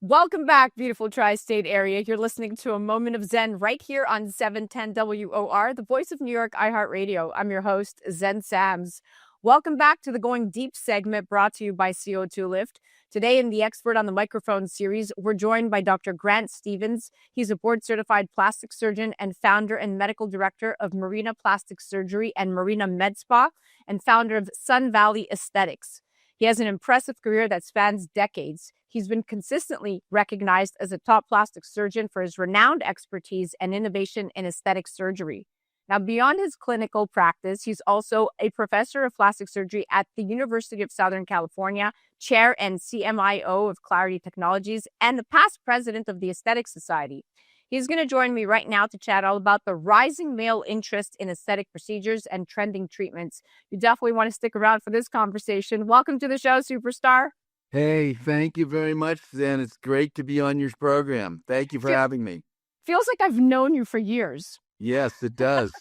Welcome back, beautiful tri-state area. You're listening to A Moment of Zen right here on 710 WOR, the voice of New York, iHeartRadio. I'm your host, Zen Sams. Welcome back to the Going Deep segment brought to you by CO2 Lift. Today in the Expert on the Microphone series, we're joined by Dr. Grant Stevens. He's a board-certified plastic surgeon and founder and medical director of Marina Plastic Surgery and Marina Medspa, and founder of Sun Valley Aesthetics. He has an impressive career that spans decades. He's been consistently recognized as a top plastic surgeon for his renowned expertise and innovation in aesthetic surgery. Now, beyond his clinical practice, he's also a professor of plastic surgery at the University of Southern California, chair and CMIO of Clarity Technologies, and the past president of the Aesthetic Society. He's going to join me right now to chat all about the rising male interest in aesthetic procedures and trending treatments. You definitely want to stick around for this conversation. Welcome to the show, superstar. Hey, thank you very much, Zen. It's great to be on your program. Thank you for having me. Feels like I've known you for years. Yes, it does.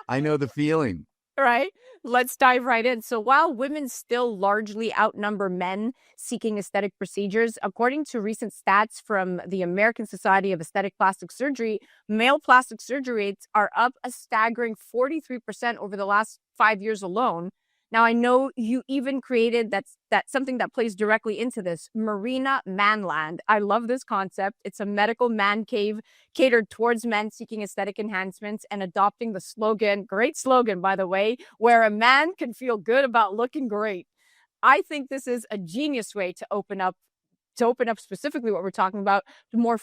I know the feeling. Right? Let's dive right in. So while women still largely outnumber men seeking aesthetic procedures, according to recent stats from the American Society of Aesthetic Plastic Surgery, male plastic surgery rates are up a staggering 43% over the last 5 years alone. Now, I know you even created that's something that plays directly into this, Marina ManLand. I love this concept. It's a medical man cave catered towards men seeking aesthetic enhancements and adopting the slogan, great slogan, by the way, where a man can feel good about looking great. I think this is a genius way to open up specifically what we're talking about to more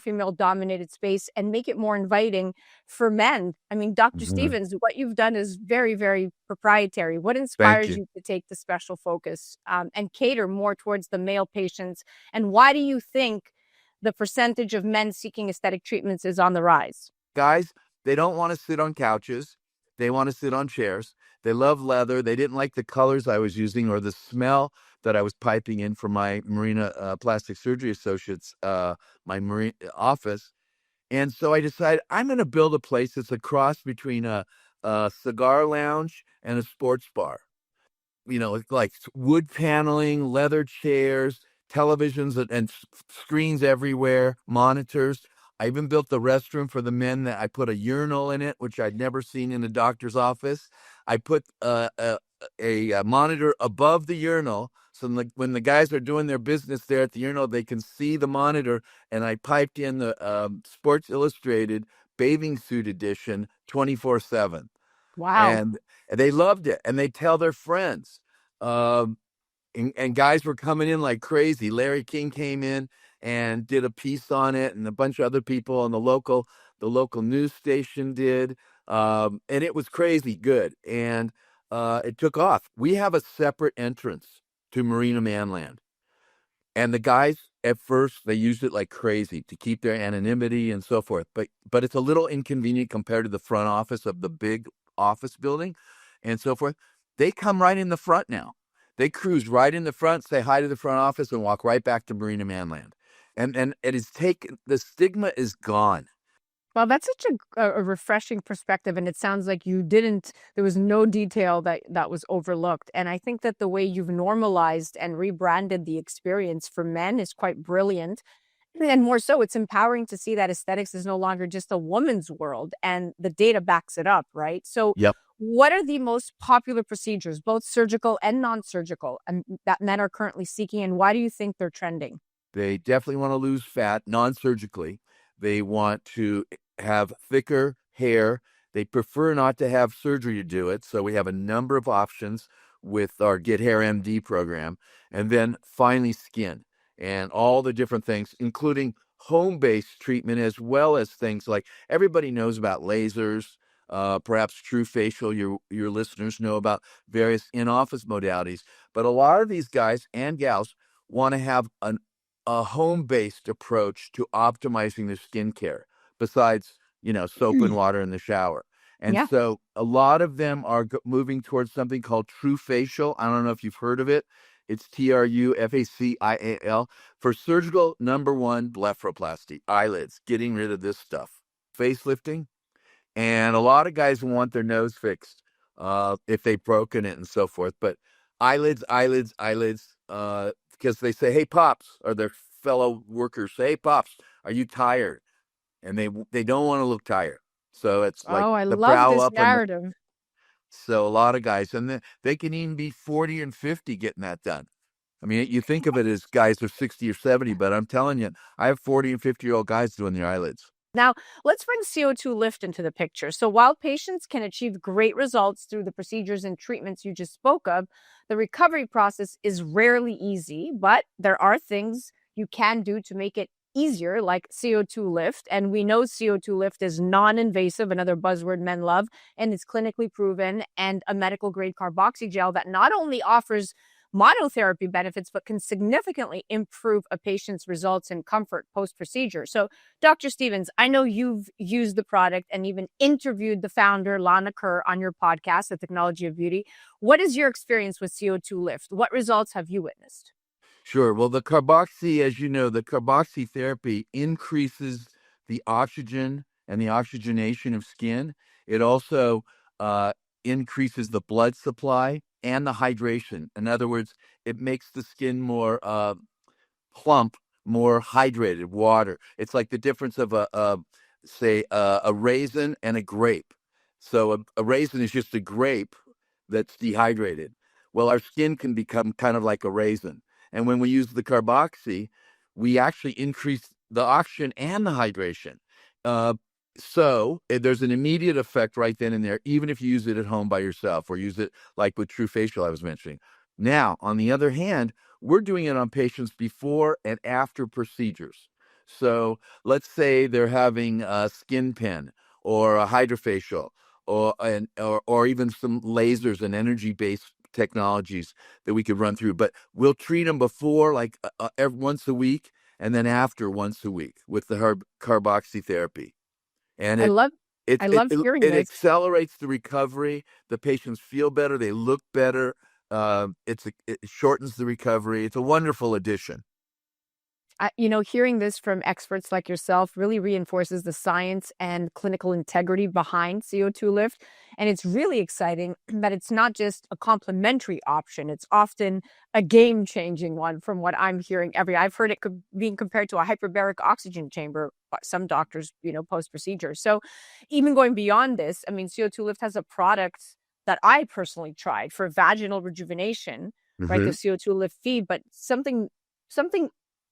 female dominated space and make it more inviting for men. I mean, Dr. Stevens, what you've done is very, very proprietary. What inspires you to take the special focus and cater more towards the male patients? And why do you think the percentage of men seeking aesthetic treatments is on the rise? Guys, they don't want to sit on couches. They want to sit on chairs. They love leather. They didn't like the colors I was using or the smell that I was piping in from my Marina Plastic Surgery Associates, my Marine office. And so I decided I'm going to build a place that's a cross between a cigar lounge and a sports bar. You know, like wood paneling, leather chairs, televisions and screens everywhere, monitors. I even built the restroom for the men that I put a urinal in it, which I'd never seen in a doctor's office. I put a monitor above the urinal. So when the guys are doing their business there at the urinal, they can see the monitor. And I piped in the Sports Illustrated bathing suit edition 24/7. Wow. And they loved it. And they tell their friends. And guys were coming in like crazy. Larry King came in and did a piece on it, and a bunch of other people on the local news station did. And it was crazy good. And it took off. We have a separate entrance to Marina ManLand. And the guys, at first, they used it like crazy to keep their anonymity and so forth. But it's a little inconvenient compared to the front office of the big office building and so forth. They come right in the front now. They cruise right in the front, say hi to the front office, and walk right back to Marina ManLand. And it is the stigma is gone. Well, that's such a refreshing perspective, and it sounds like there was no detail that was overlooked. And I think that the way you've normalized and rebranded the experience for men is quite brilliant. And more so, it's empowering to see that aesthetics is no longer just a woman's world, and the data backs it up, right? So Yep. what are the most popular procedures, both surgical and non-surgical, that men are currently seeking, and why do you think they're trending? They definitely want to lose fat non-surgically. They want to have thicker hair. They prefer not to have surgery to do it. So we have a number of options with our Get Hair MD program. And then finally, skin and all the different things, including home-based treatment, as well as things like everybody knows about lasers, perhaps True Facial. Your listeners know about various in-office modalities. But a lot of these guys and gals want to have a home-based approach to optimizing their skincare, besides, soap and water in the shower. And so a lot of them are moving towards something called True Facial. I don't know if you've heard of it. It's TRUFACIAL for surgical number 1 blepharoplasty, eyelids, getting rid of this stuff, facelifting. And a lot of guys want their nose fixed if they've broken it and so forth. But eyelids because they say, "Hey, pops," or their fellow workers say, "Hey, pops, are you tired?" And they don't want to look tired. So it's like Oh, I the love brow this up and narrative. so a lot of guys, and they can even be 40 and 50 getting that done. I mean, you think of it as guys are 60 or 70, but I'm telling you, I have 40 and 50-year-old guys doing their eyelids. Now, let's bring CO2 lift into the picture. So, while patients can achieve great results through the procedures and treatments you just spoke of, the recovery process is rarely easy, but there are things you can do to make it easier, like CO2 lift. And we know CO2 lift is non invasive, another buzzword men love, and it's clinically proven and a medical grade carboxy gel that not only offers monotherapy benefits, but can significantly improve a patient's results and comfort post procedure. So, Dr. Stevens, I know you've used the product and even interviewed the founder, Lana Kerr, on your podcast, The Technology of Beauty. What is your experience with CO2 Lift? What results have you witnessed? Sure. Well, the carboxy, as you know, the carboxy therapy increases the oxygen and the oxygenation of skin. It also uh, increases the blood supply and the hydration. In other words, it makes the skin more plump, more hydrated water. It's like the difference of a raisin and a grape. So a raisin is just a grape that's dehydrated. Well, our skin can become kind of like a raisin. And when we use the carboxy, we actually increase the oxygen and the hydration. Uh, there's an immediate effect right then and there, even if you use it at home by yourself or use it like with True Facial I was mentioning. Now, on the other hand, we're doing it on patients before and after procedures. So let's say they're having a skin pen or a hydrofacial or even some lasers and energy-based technologies that we could run through. But we'll treat them before, like once a week, and then after once a week with the carboxy therapy. And I it love it I it love it hearing it this. accelerates the recovery. The patients feel better. They look better. It shortens the recovery. It's a wonderful addition. Hearing this from experts like yourself really reinforces the science and clinical integrity behind CO2 lift. And it's really exciting that it's not just a complementary option. It's often a game changing one from what I'm hearing I've heard it being compared to a hyperbaric oxygen chamber, some doctors, post procedure. So even going beyond this, I mean, CO2 lift has a product that I personally tried for vaginal rejuvenation, right? The Hmm. CO2 lift feed, but something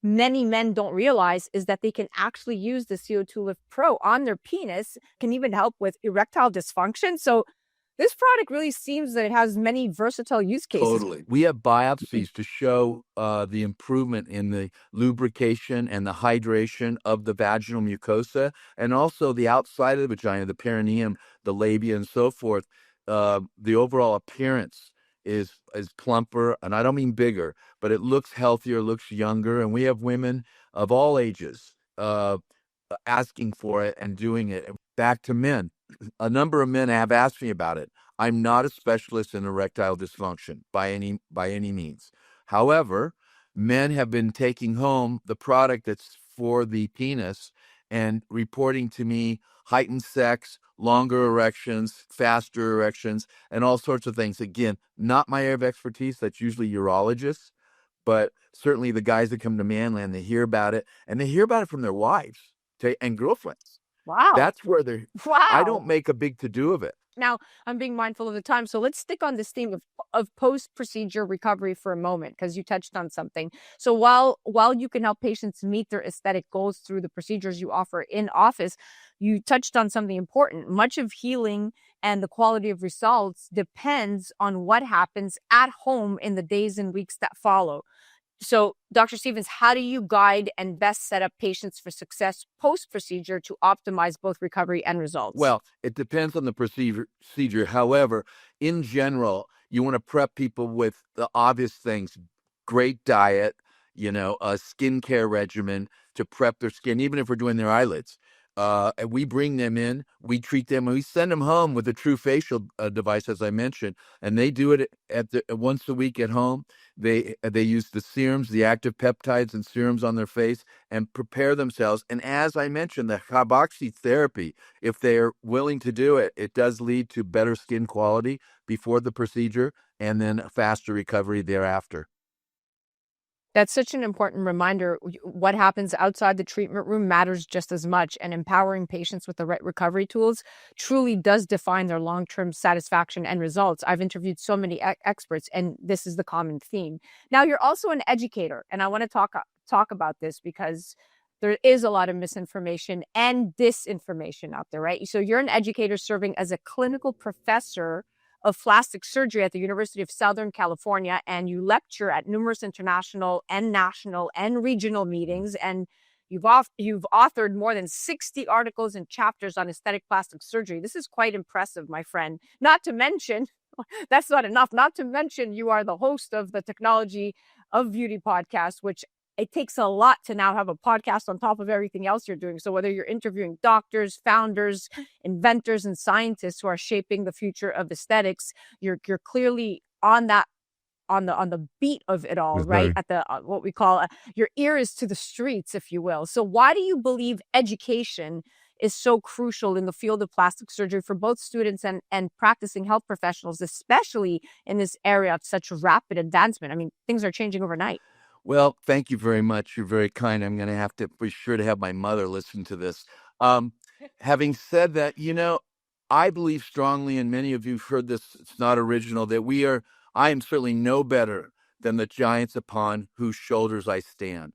many men don't realize is that they can actually use the CO2 Lift Pro on their penis, can even help with erectile dysfunction. So this product really seems that it has many versatile use cases. Totally. We have biopsies to show the improvement in the lubrication and the hydration of the vaginal mucosa, and also the outside of the vagina, the perineum, the labia, and so forth. The overall appearance is plumper, and I don't mean bigger, but it looks healthier, looks younger, and we have women of all ages asking for it and doing it. Back to men, a number of men have asked me about it. I'm not a specialist in erectile dysfunction by any means. However, men have been taking home the product that's for the penis and reporting to me heightened sex, longer erections, faster erections, and all sorts of things. Again, not my area of expertise. That's usually urologists, but certainly the guys that come to ManLand, they hear about it, and they hear about it from their wives and girlfriends. Wow. That's where they're. I Wow. don't make a big to do of it. Now, I'm being mindful of the time. So let's stick on this theme of post-procedure recovery for a moment, because you touched on something. So while you can help patients meet their aesthetic goals through the procedures you offer in office, you touched on something important. Much of healing and the quality of results depends on what happens at home in the days and weeks that follow. So, Dr. Stevens, how do you guide and best set up patients for success post procedure to optimize both recovery and results? Well, it depends on the procedure. However, in general, you want to prep people with the obvious things: great diet, a skincare regimen to prep their skin, even if we're doing their eyelids. And we bring them in, we treat them, and we send them home with a True Facial device, as I mentioned, and they do it once a week at home. They use the serums, the active peptides and serums on their face, and prepare themselves. And as I mentioned, the carboxy therapy, if they're willing to do it, it does lead to better skin quality before the procedure and then a faster recovery thereafter. That's such an important reminder. What happens outside the treatment room matters just as much, and empowering patients with the right recovery tools truly does define their long-term satisfaction and results. I've interviewed so many experts, and this is the common theme. Now, you're also an educator, and I want to talk about this because there is a lot of misinformation and disinformation out there, right? So you're an educator serving as a clinical professor of plastic surgery at the University of Southern California, and you lecture at numerous international and national and regional meetings. And you've authored more than 60 articles and chapters on aesthetic plastic surgery. This is quite impressive, my friend. Not to mention, that's not enough. Not to mention, you are the host of the Technology of Beauty podcast, which it takes a lot to now have a podcast on top of everything else you're doing. So whether you're interviewing doctors, founders, inventors, and scientists who are shaping the future of aesthetics, you're clearly on the beat of it all, right? At the what we call your ear is to the streets, if you will. So why do you believe education is so crucial in the field of plastic surgery for both students and practicing health professionals, especially in this area of such rapid advancement? I mean, things are changing overnight. Well, thank you very much. You're very kind. I'm going to have to be sure to have my mother listen to this. Having said that, I believe strongly, and many of you have heard this, it's not original, that I am certainly no better than the giants upon whose shoulders I stand.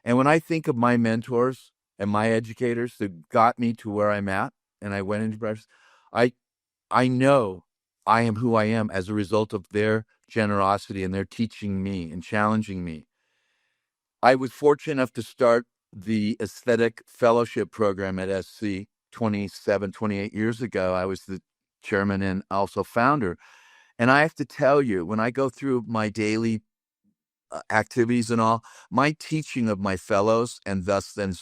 And when I think of my mentors and my educators that got me to where I'm at, and I went into practice, I know I am who I am as a result of their generosity and their teaching me and challenging me. I was fortunate enough to start the aesthetic fellowship program at SC 28 years ago. I was the chairman and also founder. And I have to tell you, when I go through my daily activities and all, my teaching of my fellows, and thus then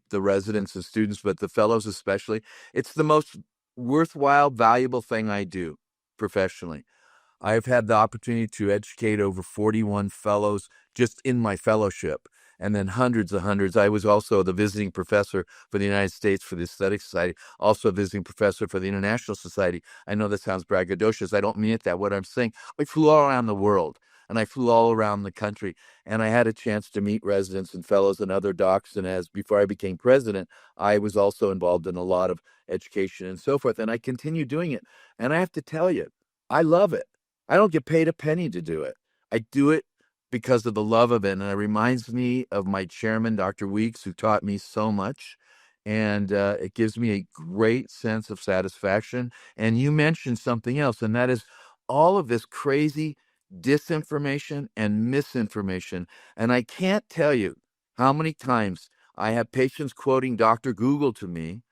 the residents and students, but the fellows especially, it's the most worthwhile, valuable thing I do professionally. I've had the opportunity to educate over 41 fellows just in my fellowship, and then hundreds. I was also the visiting professor for the United States for the Aesthetic Society, also a visiting professor for the International Society. I know that sounds braggadocious. I don't mean it that. What I'm saying, I flew all around the world, and I flew all around the country, and I had a chance to meet residents and fellows and other docs. And before I became president, I was also involved in a lot of education and so forth, and I continue doing it. And I have to tell you, I love it. I don't get paid a penny to do it. I do it because of the love of it. And it reminds me of my chairman, Dr. Weeks, who taught me so much. And it gives me a great sense of satisfaction. And you mentioned something else, and that is all of this crazy disinformation and misinformation. And I can't tell you how many times I have patients quoting Dr. Google to me,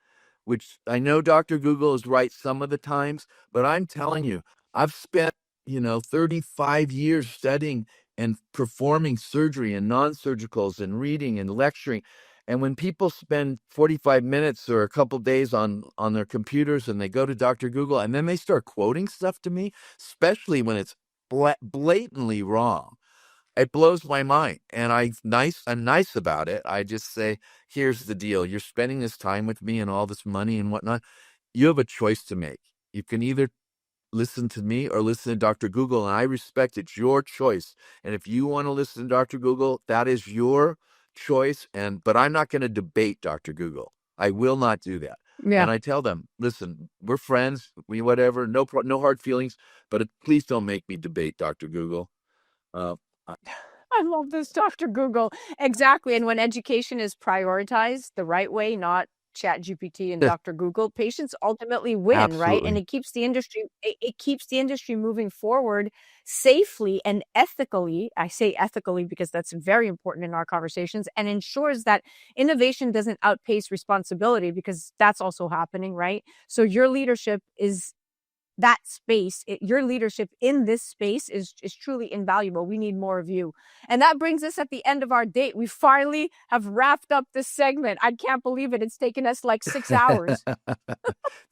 which I know Dr. Google is right some of the times, but I'm telling you, I've spent 35 years studying and performing surgery and non-surgicals and reading and lecturing. And when people spend 45 minutes or a couple days on their computers and they go to Dr. Google and then they start quoting stuff to me, especially when it's blatantly wrong, it blows my mind. And I'm nice about it. I just say, here's the deal. You're spending this time with me and all this money and whatnot. You have a choice to make. You can either listen to me or listen to Dr. Google, and I respect it's your choice. And if you want to listen to Dr. Google, that is your choice. But I'm not going to debate Dr. Google. I will not do that. Yeah. And I tell them, listen, we're friends, whatever, no hard feelings, but please don't make me debate Dr. Google. I love this, Dr. Google. Exactly. And when education is prioritized the right way, not Chat GPT and Dr. Google, patients ultimately win, Absolutely. right? And it keeps the industry moving forward safely and ethically. I say ethically because that's very important in our conversations, and ensures that innovation doesn't outpace responsibility, because that's also happening, right? So your leadership is that space, your leadership in this space is truly invaluable. We need more of you. And that brings us at the end of our date. We finally have wrapped up this segment. I can't believe it. It's taken us like 6 hours.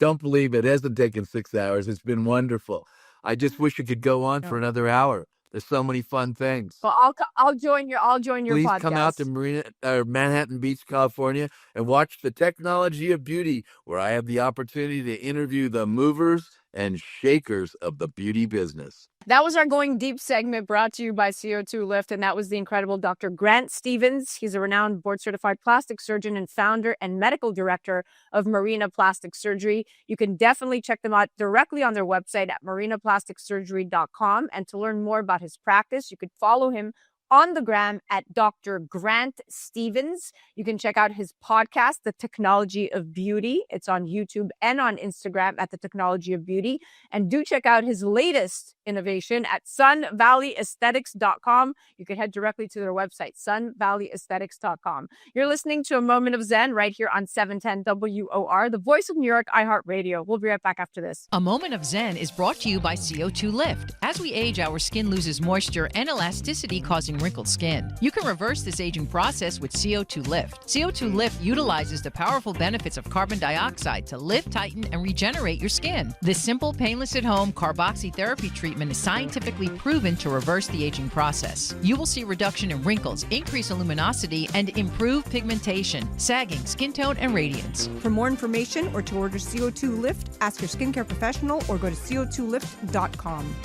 Don't believe it. It hasn't taken 6 hours. It's been wonderful. I just wish it could go on for another hour. There's so many fun things. Well, I'll join your Please podcast. come out to Manhattan Beach, California, and watch the Technology of Beauty, where I have the opportunity to interview the movers and shakers of the beauty business. That was our Going Deep segment brought to you by CO2 Lift, and that was the incredible Dr. Grant Stevens. He's a renowned board-certified plastic surgeon and founder and medical director of Marina Plastic Surgery. You can definitely check them out directly on their website at marinaplasticsurgery.com. And to learn more about his practice, you could follow him on the gram at Dr. Grant Stevens. You can check out his podcast, The Technology of Beauty. It's on YouTube and on Instagram at The Technology of Beauty. And do check out his latest innovation at sunvalleyaesthetics.com. You can head directly to their website, sunvalleyaesthetics.com. You're listening to A Moment of Zen right here on 710 WOR, the voice of New York, iHeartRadio. We'll be right back after this. A Moment of Zen is brought to you by CO2 Lift. As we age, our skin loses moisture and elasticity, causing wrinkled skin. You can reverse this aging process with CO2 Lift. CO2 Lift utilizes the powerful benefits of carbon dioxide to lift, tighten, and regenerate your skin. This simple, painless at-home carboxytherapy treatment is scientifically proven to reverse the aging process. You will see reduction in wrinkles, increase in luminosity, and improve pigmentation, sagging, skin tone, and radiance. For more information or to order CO2 Lift, ask your skincare professional or go to co2lift.com.